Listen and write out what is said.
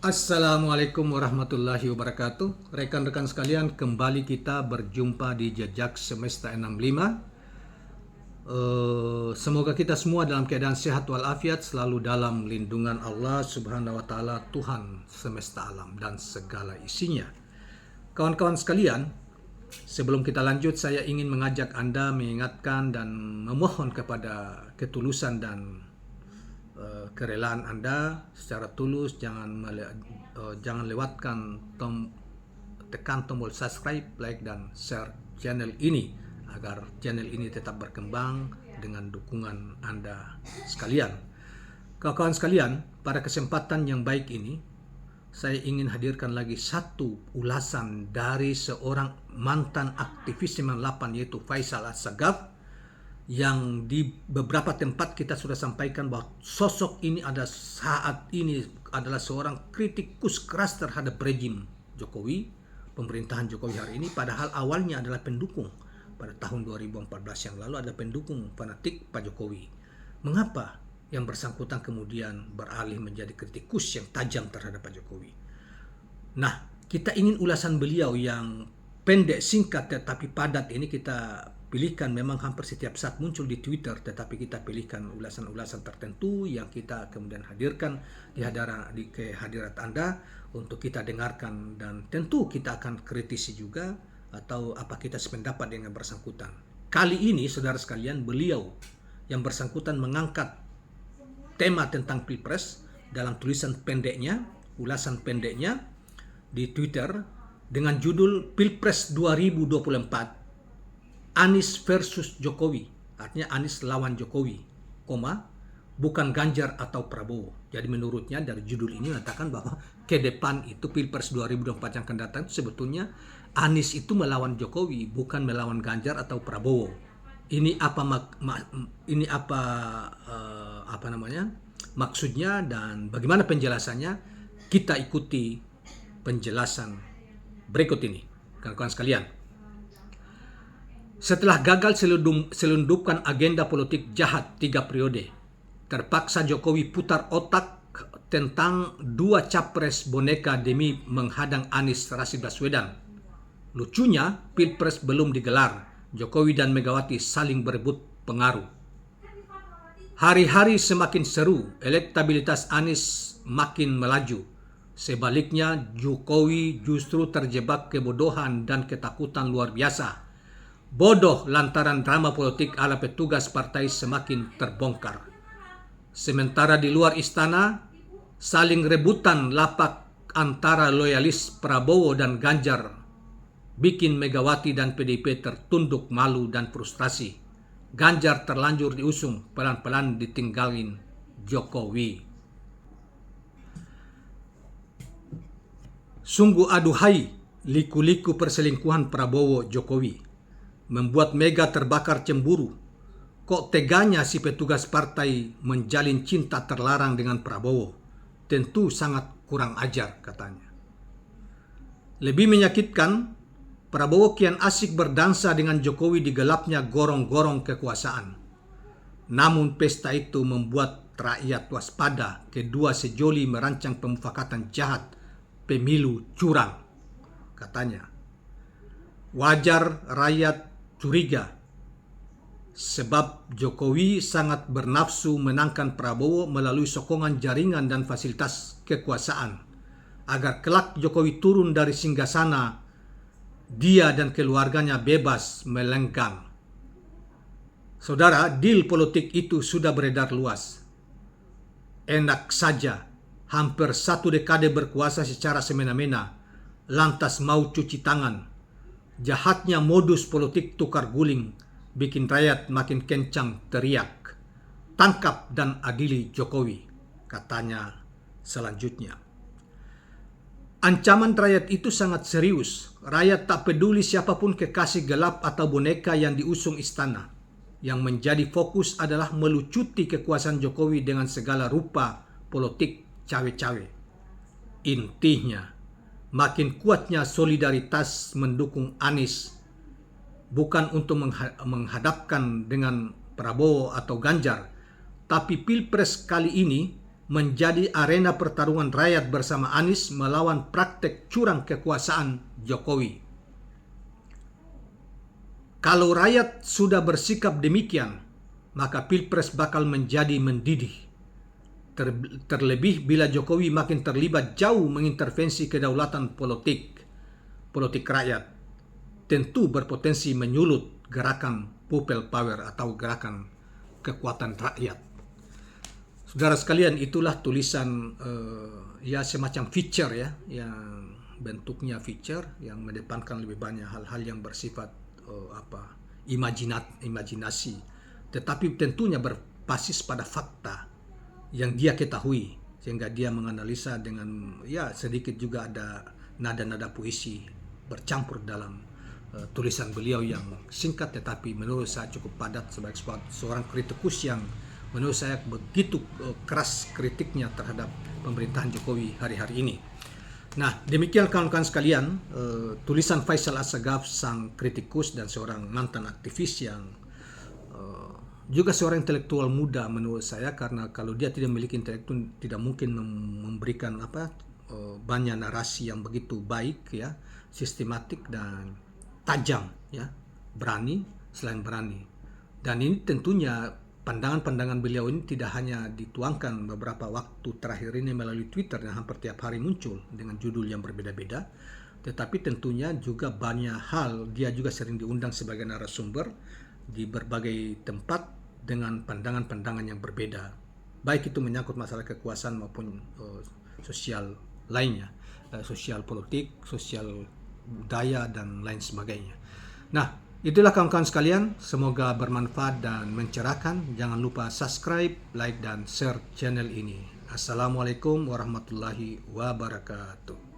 Assalamualaikum warahmatullahi wabarakatuh. Rekan-rekan sekalian, kembali kita berjumpa di Jejak Semesta 65. Semoga kita semua dalam keadaan sehat walafiat, selalu dalam lindungan Allah Subhanahu wa taala, Tuhan semesta alam dan segala isinya. Kawan-kawan sekalian, sebelum kita lanjut, saya ingin mengajak Anda mengingatkan dan memohon kepada ketulusan dan kerelaan Anda secara tulus. Jangan lewatkan tekan tombol subscribe, like, dan share channel ini agar channel ini tetap berkembang dengan dukungan Anda sekalian. Kawan-kawan sekalian, pada kesempatan yang baik ini saya ingin hadirkan lagi satu ulasan dari seorang mantan aktivis 98, yaitu Faisal Assegaf, yang di beberapa tempat kita sudah sampaikan bahwa sosok ini saat ini adalah seorang kritikus keras terhadap rejim Jokowi, pemerintahan Jokowi hari ini, padahal awalnya adalah pendukung. Pada tahun 2014 yang lalu ada pendukung fanatik Pak Jokowi. Mengapa yang bersangkutan kemudian beralih menjadi kritikus yang tajam terhadap Pak Jokowi? Nah, kita ingin ulasan beliau yang pendek, singkat, tetapi padat ini kita pilihkan. Memang hampir setiap saat muncul di Twitter, tetapi kita pilihkan ulasan-ulasan tertentu yang kita kemudian hadirkan di kehadirat Anda untuk kita dengarkan, dan tentu kita akan kritisi juga atau apa kita sependapat dengan bersangkutan. Kali ini, saudara sekalian, beliau yang bersangkutan mengangkat tema tentang Pilpres dalam tulisan pendeknya, ulasan pendeknya di Twitter dengan judul Pilpres 2024 Anies versus Jokowi, artinya Anies lawan Jokowi, bukan Ganjar atau Prabowo. Jadi menurutnya dari judul ini mengatakan bahwa ke depan itu Pilpres 2024 yang akan datang sebetulnya Anies itu melawan Jokowi, bukan melawan Ganjar atau Prabowo. Ini apa namanya maksudnya dan bagaimana penjelasannya? Kita ikuti penjelasan berikut ini, kawan-kawan sekalian. Setelah gagal selundupkan agenda politik jahat 3 periode, terpaksa Jokowi putar otak tentang 2 capres boneka demi menghadang Anies Rashid Baswedan. Lucunya, Pilpres belum digelar, Jokowi dan Megawati saling berebut pengaruh. Hari-hari semakin seru, elektabilitas Anies makin melaju. Sebaliknya, Jokowi justru terjebak kebodohan dan ketakutan luar biasa. Bodoh lantaran drama politik ala petugas partai semakin terbongkar. Sementara di luar istana, saling rebutan lapak antara loyalis Prabowo dan Ganjar bikin Megawati dan PDIP tertunduk malu dan frustrasi. Ganjar terlanjur diusung, pelan-pelan ditinggalin Jokowi. Sungguh aduhai liku-liku perselingkuhan Prabowo Jokowi. Membuat Mega terbakar cemburu. Kok teganya si petugas partai menjalin cinta terlarang dengan Prabowo? Tentu sangat kurang ajar, katanya. Lebih menyakitkan, Prabowo kian asik berdansa dengan Jokowi di gelapnya gorong-gorong kekuasaan. Namun pesta itu membuat rakyat waspada. Kedua sejoli merancang pemufakatan jahat, pemilu curang, katanya. Wajar rakyat curiga, sebab Jokowi sangat bernafsu menangkan Prabowo melalui sokongan jaringan dan fasilitas kekuasaan, agar kelak Jokowi turun dari singgasana, dia dan keluarganya bebas melenggang. Saudara, deal politik itu sudah beredar luas. Enak saja, hampir 1 dekade berkuasa secara semena-mena, lantas mau cuci tangan. Jahatnya modus politik tukar guling bikin rakyat makin kencang teriak. Tangkap dan adili Jokowi, katanya selanjutnya. Ancaman rakyat itu sangat serius. Rakyat tak peduli siapapun kekasih gelap atau boneka yang diusung istana. Yang menjadi fokus adalah melucuti kekuasaan Jokowi dengan segala rupa politik cawe-cawe. Intinya, makin kuatnya solidaritas mendukung Anies, bukan untuk menghadapkan dengan Prabowo atau Ganjar, tapi Pilpres kali ini menjadi arena pertarungan rakyat bersama Anies melawan praktek curang kekuasaan Jokowi. Kalau rakyat sudah bersikap demikian, maka Pilpres bakal menjadi mendidih. Terlebih bila Jokowi makin terlibat jauh mengintervensi kedaulatan politik rakyat, tentu berpotensi menyulut gerakan people power atau gerakan kekuatan rakyat. Saudara sekalian, itulah tulisan ya semacam feature ya, yang bentuknya feature yang mendepankan lebih banyak hal-hal yang bersifat imajinasi, tetapi tentunya berbasis pada fakta yang dia ketahui, sehingga dia menganalisa dengan ya sedikit juga ada nada-nada puisi bercampur dalam tulisan beliau yang singkat tetapi menurut saya cukup padat sebagai seorang kritikus yang menurut saya begitu keras kritiknya terhadap pemerintahan Jokowi hari-hari ini. Nah, demikian kawan-kawan sekalian, tulisan Faisal Assegaf, sang kritikus dan seorang mantan aktivis yang juga seorang intelektual muda menurut saya, karena kalau dia tidak memiliki intelektual tidak mungkin memberikan banyak narasi yang begitu baik ya, sistematik dan tajam ya, berani selain berani. Dan ini tentunya pandangan-pandangan beliau ini tidak hanya dituangkan beberapa waktu terakhir ini melalui Twitter yang hampir tiap hari muncul dengan judul yang berbeda-beda, tetapi tentunya juga banyak hal dia juga sering diundang sebagai narasumber di berbagai tempat dengan pandangan-pandangan yang berbeda, baik itu menyangkut masalah kekuasaan maupun sosial lainnya, sosial politik, sosial budaya dan lain sebagainya. Nah, itulah kawan-kawan sekalian, semoga bermanfaat dan mencerahkan. Jangan lupa subscribe, like, dan share channel ini. Assalamualaikum warahmatullahi wabarakatuh.